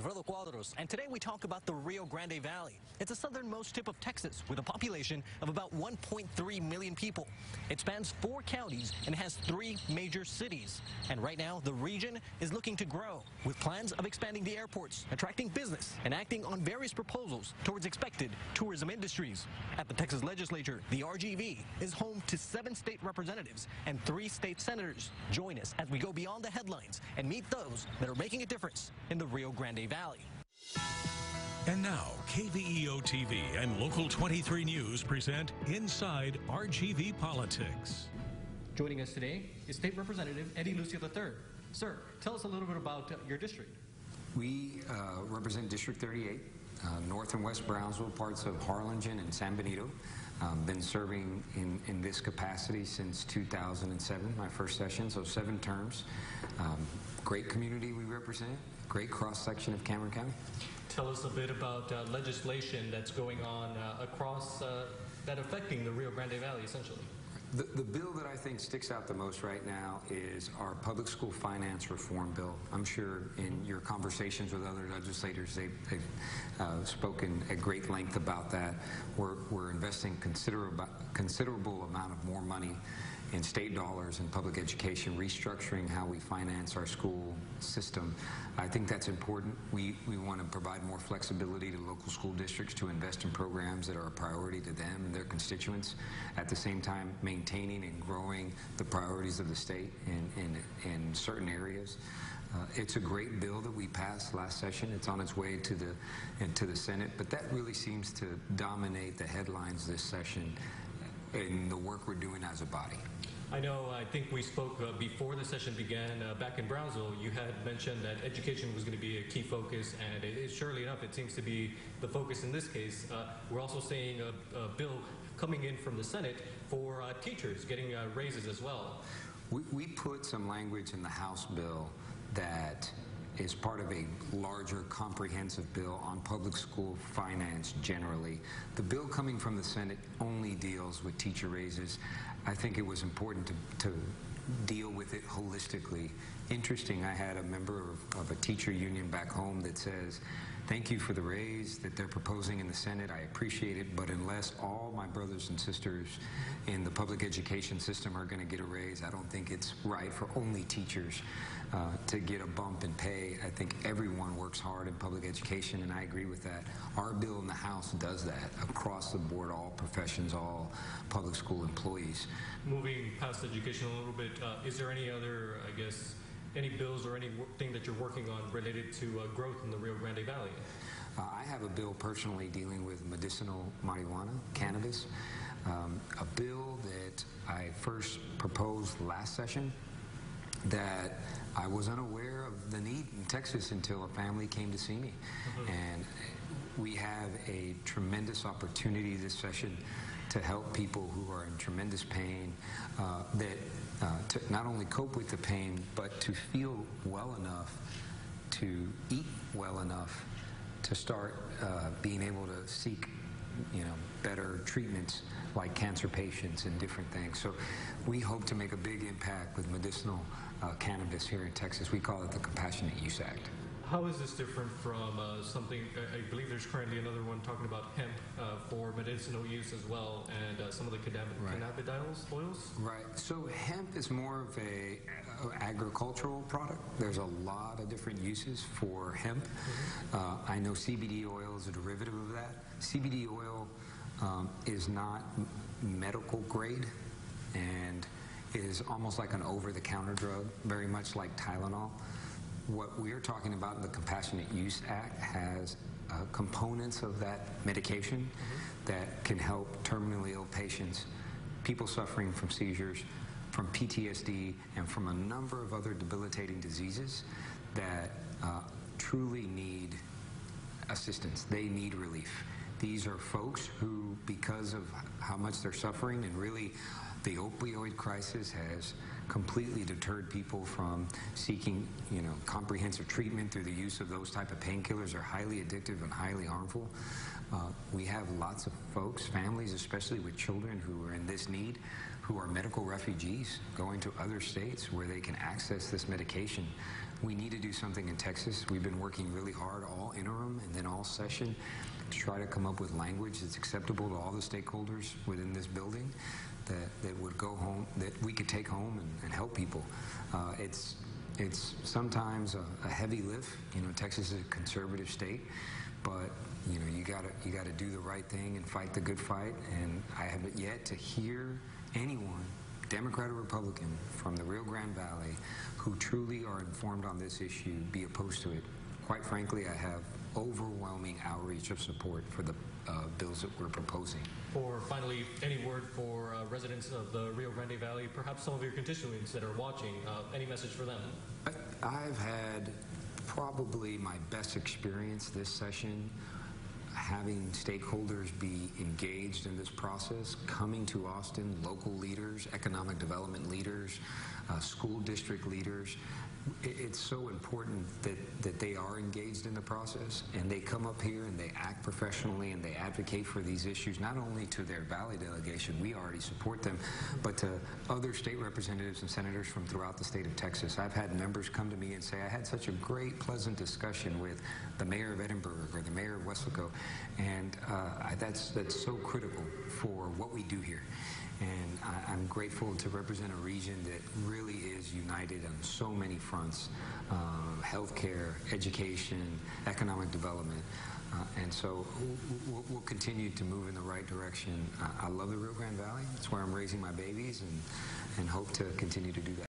Alfredo Cuadros, and today we talk about the Rio Grande Valley. It's the southernmost tip of Texas with a population of about 1.3 million people. It spans 4 counties and has 3 major cities. And right now, the region is looking to grow with plans of expanding the airports, attracting business, and acting on various proposals towards expected tourism industries. At the Texas legislature, the RGV is home to 7 state representatives and 3 state senators. Join us as we go beyond the headlines and meet those that are making a difference in the Rio Grande Valley. And now, KVEO TV and Local 23 News present Inside RGV Politics. Joining us today is State Representative Eddie Lucio III. Sir, tell us a little bit about your district. We represent District 38, North and West Brownsville, parts of Harlingen and San Benito. Been serving in this capacity since 2007, my first session, so 7 terms. Great community we represent, great cross-section of Cameron County. Tell us a bit about legislation that's going on across, that affecting the Rio Grande Valley, essentially. The bill that I think sticks out the most right now is our public school finance reform bill. I'm sure in your conversations with other legislators, they've spoken at great length about that. We're investing considerable amount of more money in state dollars in public education, restructuring how we finance our school system. I think that's important. We want to provide more flexibility to local school districts to invest in programs that are a priority to them and their constituents, at the same time maintaining and growing the priorities of the state in certain areas. It's a great bill that we passed last session. It's on its way to the Senate, but that really seems to dominate the headlines this session in the work we're doing as a body. I think we spoke before the session began back in Brownsville. You had mentioned that education was going to be a key focus, and it is, surely enough, it seems to be the focus in this case. We're also seeing a bill coming in from the Senate for teachers getting raises as well. We put some language in the House bill that is part of a larger comprehensive bill on public school finance generally. The bill coming from the Senate only deals with teacher raises. I think it was important to deal with it holistically. Interesting, I had a member of a teacher union back home that says, thank you for the raise that they're proposing in the Senate. I appreciate it, but unless all my brothers and sisters in the public education system are going to get a raise, I don't think it's right for only teachers to get a bump in pay. I think everyone works hard in public education, and I agree with that. Our bill in the House does that across the board, all professions, all public school employees. Moving past education a little bit, is there any other, I guess, any bills or anything that you're working on related to growth in the Rio Grande Valley? I have a bill personally dealing with medicinal marijuana, cannabis, a bill that I first proposed last session that I was unaware of the need in Texas until a family came to see me. And we have a tremendous opportunity this session to help people who are in tremendous pain, to not only cope with the pain, but to feel well enough, to eat well enough, to start being able to seek better treatments like cancer patients and different things. So we hope to make a big impact with medicinal cannabis here in Texas. We call it the Compassionate Use Act. How is this different from something, I believe there's currently another one talking about hemp for medicinal use as well, and some of the cannabidiol oils? Right. So hemp is more of a agricultural product. There's a lot of different uses for hemp. I know CBD oil is a derivative of that. CBD oil is not medical grade and is almost like an over-the-counter drug, very much like Tylenol. What we're talking about in the Compassionate Use Act has components of that medication that can help terminally ill patients, people suffering from seizures, from PTSD, and from a number of other debilitating diseases that truly need assistance. They need relief. These are folks who, because of how much they're suffering, and really the opioid crisis has completely deterred people from seeking, comprehensive treatment through the use of those type of painkillers are highly addictive and highly harmful. We have lots of folks, families, especially with children who are in this need, who are medical refugees going to other states where they can access this medication we need to do something in Texas. We've been working really hard all interim and then all session to try to come up with language that's acceptable to all the stakeholders within this building that would go home, that we could take home and help people. It's sometimes a heavy lift. You know, Texas is a conservative state, but you know, you gotta do the right thing and fight the good fight. And I haven't yet to hear anyone, Democrat or Republican, from the Rio Grande Valley who truly are informed on this issue be opposed to it. Quite frankly, I have overwhelming outreach of support for the bills that we're proposing. Or finally, any word for residents of the Rio Grande Valley, perhaps some of your constituents that are watching, any message for them? I've had probably my best experience this session having stakeholders be engaged in this process, coming to Austin, local leaders, economic development leaders, school district leaders. It's so important that they are engaged in the process, and they come up here and they act professionally and they advocate for these issues, not only to their Valley delegation, we already support them, but to other state representatives and senators from throughout the state of Texas. I've had members come to me and say, I had such a great, pleasant discussion with the mayor of Edinburgh or the mayor of Weslaco, and that's so critical for what we do here. And I'm grateful to represent a region that really is united on so many fronts, healthcare, education, economic development. And so we'll continue to move in the right direction. I love the Rio Grande Valley. It's where I'm raising my babies and hope to continue to do that.